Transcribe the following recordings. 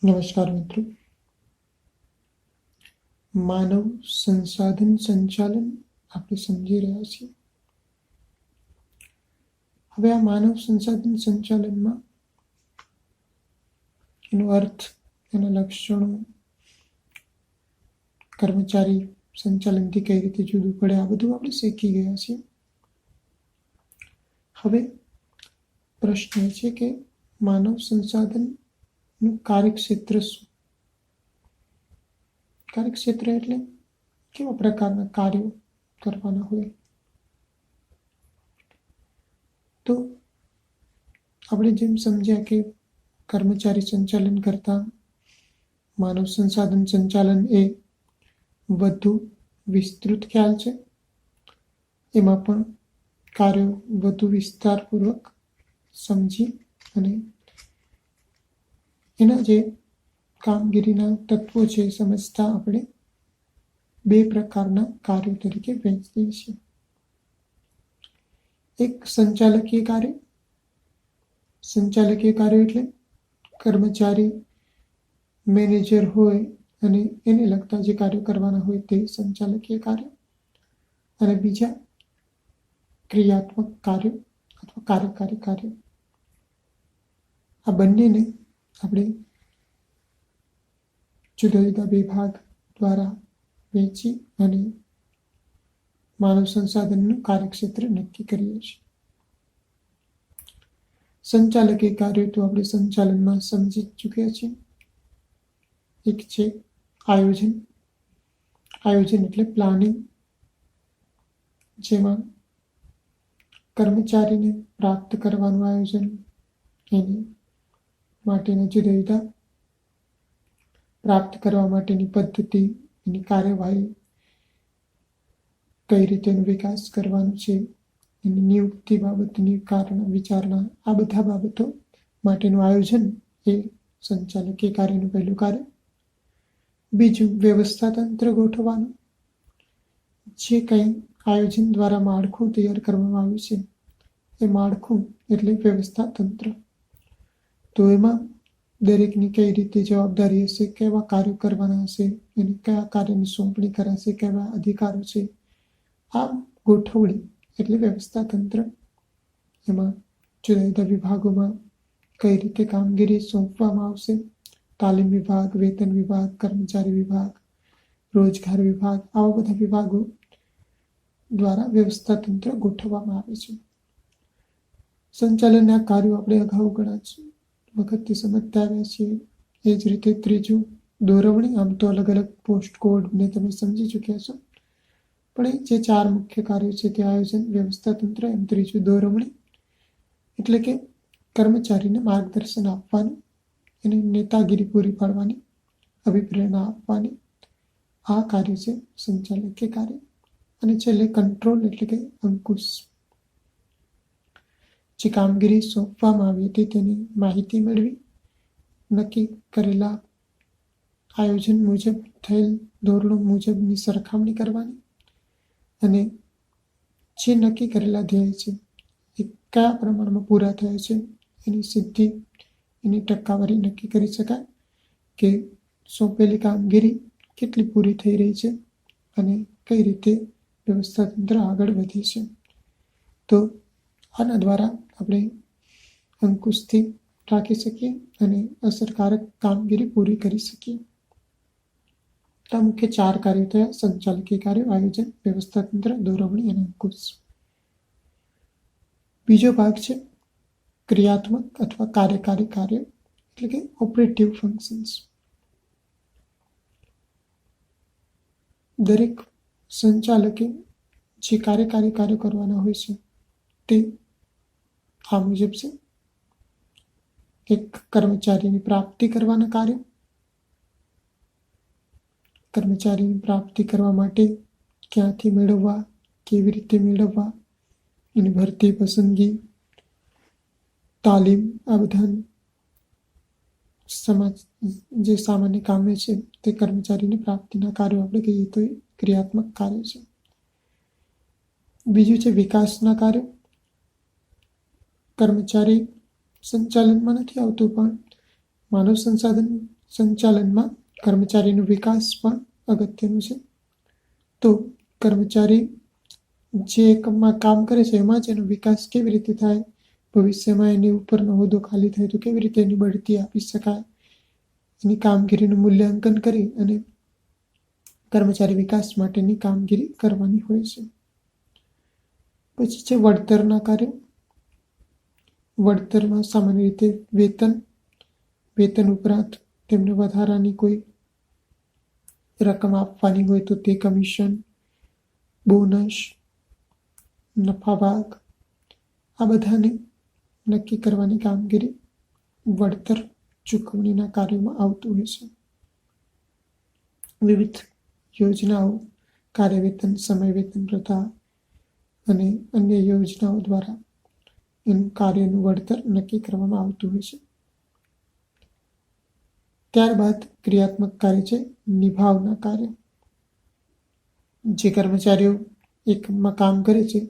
નમસ્કાર મિત્રો. માનવ સંસાધન સંચાલન આપણે સમજી રહ્યા છીએ. હવે આ માનવ સંસાધન સંચાલનમાં એનો અર્થ, એના લક્ષણો, કર્મચારી સંચાલનથી કઈ રીતે જુદું પડે, આ બધું આપણે શીખી ગયા છીએ. હવે પ્રશ્ન એ છે કે માનવ સંસાધનનું કાર્યક્ષેત્ર શું? કાર્યક્ષેત્ર એટલે કેવા પ્રકારના કાર્યો કરવાના હોય? તો આપણે જેમ સમજ્યા કે કર્મચારી સંચાલન કરતા માનવ સંસાધન સંચાલન એ વધુ વિસ્તૃત ખ્યાલ છે. એમાં પણ કાર્યો વધુ વિસ્તારપૂર્વક સમજી અને એના જે કામગીરીના તત્વો છે સમજતા આપણે બે પ્રકારના કાર્યો તરીકે વહેંચીએ છીએ. એક સંચાલકીય કાર્ય. સંચાલકીય કાર્યો એટલે કર્મચારી મેનેજર હોય અને એને લગતા જે કાર્યો કરવાના હોય તે સંચાલકીય કાર્ય. અને બીજા ક્રિયાત્મક કાર્યો અથવા કાર્યકારી કાર્યો. આ બંનેને આપણે જુદા જુદા વિભાગ દ્વારા વહેંચી અને માનવ સંસાધનનું કાર્યક્ષેત્ર નક્કી કરીએ છીએ. સંચાલકીય કાર્યો તો આપણે સંચાલનમાં સમજી ચૂક્યા છીએ. એક છે આયોજન. આયોજન એટલે પ્લાનિંગ, જેમાં કર્મચારીને પ્રાપ્ત કરવાનું આયોજન, એની માટેના જુદા જુદા પ્રાપ્ત કરવા માટેની પદ્ધતિ, એની કાર્યવાહી, કઈ રીતે એનો વિકાસ કરવાનો છે, એની નિયુક્તિ બાબતની કારણ વિચારણા, આ બધા બાબતો માટેનું આયોજન એ સંચાલકીય કાર્યનું પહેલું કાર્ય. બીજું વ્યવસ્થા તંત્ર ગોઠવવાનું. જે કંઈ આયોજન દ્વારા માળખું તૈયાર કરવામાં આવ્યું છે એ માળખું એટલે વ્યવસ્થા તંત્ર. તો એમાં દરેકની કઈ રીતે જવાબદારી હશે, કેવા કાર્યો કરવાના હશે, એને કયા કાર્યની સોંપણી કરાશે, કેવા અધિકારો છે, આ ગોઠવણી એટલે વ્યવસ્થા તંત્ર. એમાં જુદા જુદા વિભાગોમાં કઈ રીતે કામગીરી સોંપવામાં આવશે, તાલીમ વિભાગ, વેતન વિભાગ, કર્મચારી વિભાગ, રોજગાર વિભાગ, આવા બધા વિભાગો દ્વારા વ્યવસ્થા તંત્ર ગોઠવવામાં આવે છે. સંચાલનના કાર્યો આપણે અગાઉ ઘણા વખતથી સમજતા આવ્યા છીએ. એ જ રીતે ત્રીજું દોરવણી. આમ તો અલગ અલગ પોસ્ટ કોડને તમે સમજી ચૂક્યા છો, પણ એ જે ચાર મુખ્ય કાર્યો છે તે આયોજન, વ્યવસ્થા તંત્ર, એમ ત્રીજું દોરવણી એટલે કે કર્મચારીને માર્ગદર્શન આપવાનું, એને નેતાગીરી પૂરી પાડવાની, અભિપ્રેરણા આપવાની, આ કાર્ય છે સંચાલકીય કાર્ય. અને છેલ્લે કંટ્રોલ એટલે કે અંકુશ. જે કામગીરી સોંપવામાં આવી હતી તેની માહિતી મેળવી, નક્કી કરેલા આયોજન મુજબ થયેલ ધોરણો મુજબની સરખામણી કરવાની અને જે નક્કી કરેલા ધ્યેય છે એ કયા પ્રમાણમાં પૂરા થયા છે એની સિદ્ધિ, એની ટકાવારી નક્કી કરી શકાય કે સોંપેલી કામગીરી કેટલી પૂરી થઈ રહી છે અને કઈ રીતે વ્યવસ્થા તંત્ર આગળ વધી છે. તો આના દ્વારા આપણે અંકુશથી રાખી શકીએ અને અસરકારક કામગીરી પૂરી કરી શકીએ. આ મુખ્ય ચાર કાર્યો થયા: સંચાલકીય કાર્યો, આયોજન, વ્યવસ્થા તંત્ર, દોરવણી અને અંકુશ. બીજો ભાગ છે ક્રિયાત્મક અથવા કાર્યકારી કાર્યો એટલે કે ઓપરેટિવ ફંક્શન્સ. દરેક સંચાલકે જે કાર્યકારી કાર્યો કરવાના હોય છે તે આ મુજબ છે. એક, કર્મચારીની પ્રાપ્તિ કરવાના કાર્યો. કર્મચારીની પ્રાપ્તિ કરવા માટે ક્યાંથી મેળવવા, કેવી રીતે મેળવવા, એની ભરતી, પસંદગી, તાલીમ, આ બધા સમાજ જે સામાન્ય કામે છે તે કર્મચારીની પ્રાપ્તિના કાર્યો આપણે કહીએ તો એ ક્રિયાત્મક કાર્ય છે. બીજું છે વિકાસના કાર્યો. કર્મચારી સંચાલનમાં નથી આવતું, પણ માનવ સંસાધન સંચાલનમાં કર્મચારીનો વિકાસ પણ અગત્યનું છે. તો કર્મચારી જે એકમમાં કામ કરે છે એમાં જ એનો વિકાસ કેવી રીતે થાય, ભવિષ્યમાં એની ઉપરનો હોદ્દો ખાલી થાય તો કેવી રીતે એની બઢતી આપી શકાય, એની કામગીરીનું મૂલ્યાંકન કરી અને કર્મચારી વિકાસ માટેની કામગીરી કરવાની હોય છે. પછી છે વળતરના કાર્યો. વળતરમાં સામાન્ય રીતે વેતન ઉપરાંત તેમને વધારાની કોઈ રકમ આપવાની હોય તો તે કમિશન, બોનસ, નફા ભાગ, આ બધાને નક્કી કરવાની કામગીરી વળતર ચૂકવણીના કાર્યોમાં આવતું હોય છે. વિવિધ યોજનાઓ, કાર્યવેતન, સમય વેતન પ્રથા અને અન્ય યોજનાઓ દ્વારા એનું કાર્યનું વળતર નક્કી કરવામાં આવતું હોય છે. ત્યારબાદ ક્રિયાત્મક કાર્ય છે નિભાવના કાર્ય. જે કર્મચારીઓ એકમમાં કામ કરે છે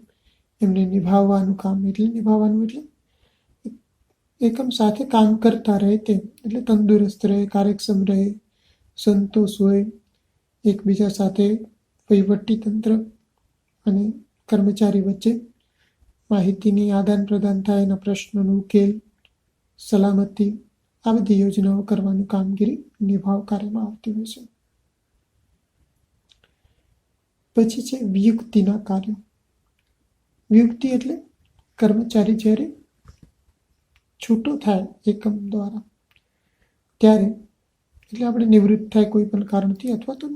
એમને નિભાવવાનું કામ, એટલે એકમ સાથે કામ કરતા રહે તે, એટલે તંદુરસ્ત રહે, કાર્યક્ષમ રહે, સંતોષ હોય, એકબીજા સાથે વહીવટી તંત્ર અને કર્મચારી વચ્ચે માહિતીની આદાન પ્રદાન થાય, એના પ્રશ્નોનો ઉકેલ, સલામતી, આ બધી યોજનાઓ કરવાની કામગીરી નિભાવ કાર્યમાં આવતી હોય છે. પછી છે વિયુક્તિના કાર્યો. વિયુક્તિ એટલે કર્મચારી જ્યારે છૂટો થાય એકમ દ્વારા ત્યારે, એટલે આપણે નિવૃત્ત થાય કોઈ પણ કારણથી અથવા તો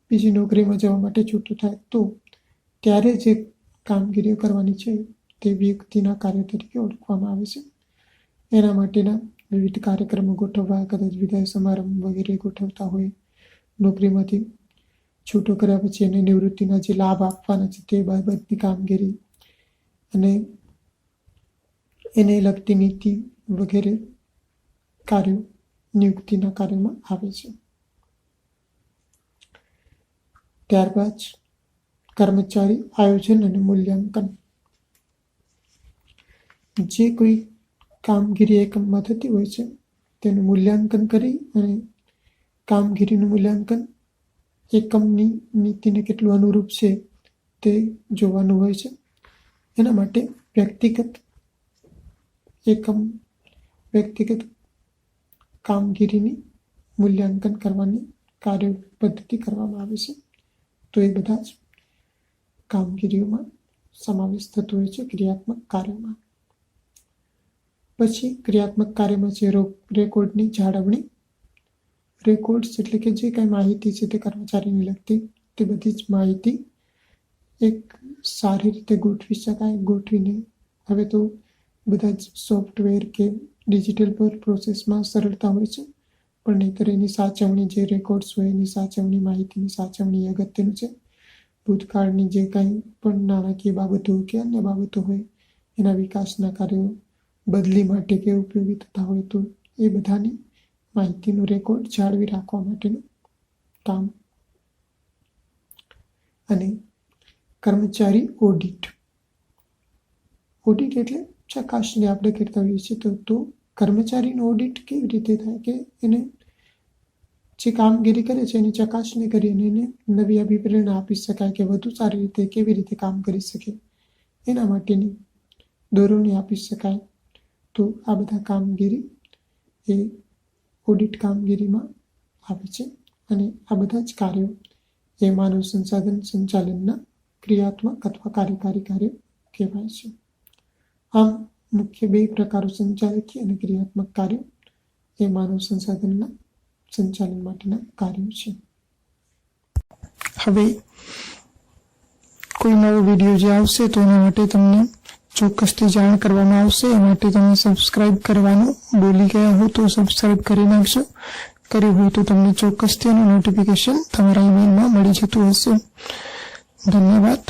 બીજી નોકરીમાં જવા માટે છૂટો થાય તો ત્યારે જે કામગીરીઓ કરવાની છે તે વિયુક્તિના કાર્ય તરીકે ઓળખવામાં આવે છે. એના માટેના વિવિધ કાર્યક્રમો ગોઠવવા, કદાચ વિદાય સમારંભ વગેરે ગોઠવતા હોય, નોકરીમાંથી છૂટો કર્યા પછી એને નિવૃત્તિના જે લાભ આપવાના છે તે બાબતની કામગીરી અને એને લગતી નીતિ વગેરે કાર્યો નિયુક્તિના કાર્યમાં આવે છે. ત્યારબાદ કર્મચારી આયોજન અને મૂલ્યાંકન. જે કોઈ કામગીરી એકમમાં થતી હોય છે તેનું મૂલ્યાંકન કરી અને કામગીરીનું મૂલ્યાંકન એકમની નીતિને કેટલું અનુરૂપ છે તે જોવાનું હોય છે. એના માટે વ્યક્તિગત કામગીરીની મૂલ્યાંકન કરવાની કાર્ય પદ્ધતિ કરવામાં આવે છે. તો એ બધા જ કામગીરીઓમાં સમાવેશ થતો હોય છે ક્રિયાત્મક કાર્યમાં. પછી ક્રિયાત્મક કાર્યમાં છે રેકોર્ડની જાળવણી. રેકોર્ડ્સ એટલે કે જે કાંઈ માહિતી છે તે કર્મચારીને લગતી તે બધી જ માહિતી એક સારી રીતે ગોઠવી શકાય. ગોઠવીને હવે તો બધા જ સોફ્ટવેર કે ડિજિટલ પ્રોસેસમાં સરળતા હોય છે, પણ નહીંતર એની સાચવણી, જે રેકોર્ડ્સ હોય એની સાચવણી, માહિતીની સાચવણી અગત્યનું છે. ભૂતકાળની જે કાંઈ પણ નાણાકીય બાબતો કે અન્ય બાબતો હોય એના વિકાસના કાર્યો બદલી માટે કે ઉપયોગી થતા હોય તો એ બધાની માહિતીનું રેકોર્ડ જાળવી રાખવા માટેનું કામ. અને કર્મચારી ઓડિટ. ઓડિટ એટલે ચકાસણી આપણે કરતા હોઈએ છીએ. તો કર્મચારીનું ઓડિટ કેવી રીતે થાય કે એને જે કામગીરી કરે છે એની ચકાસણી કરી અને એને નવી અભિપ્રેરણા આપી શકાય કે વધુ સારી રીતે કેવી રીતે કામ કરી શકે, એના માટેની દોરવણી આપી શકાય. તો આ બધા કામગીરી એ ઓડિટ કામગીરીમાં આવે છે. અને આ બધા જ કાર્યો એ માનવ સંસાધન સંચાલનના ક્રિયાત્મક અથવા કાર્યકારી કાર્યો કહેવાય છે. આમ મુખ્ય બે પ્રકારો સંચાલકીય અને ક્રિયાત્મક કાર્યો એ માનવ સંસાધનના સંચાલન માટેના કાર્યો છે. હવે કોઈ નવો વિડીયો જે આવશે તો એના માટે તમને ચોક્કસથી જાણ કરવામાં આવશે. એ માટે તમે સબસ્ક્રાઇબ કરવાનું ભૂલી ગયા હો તો સબસ્ક્રાઇબ કરી નાખજો. કર્યું હોય તો તમને ચોક્કસથી એનું નોટિફિકેશન તમારા ઈમેલમાં મળી જતું હશે. ધન્યવાદ.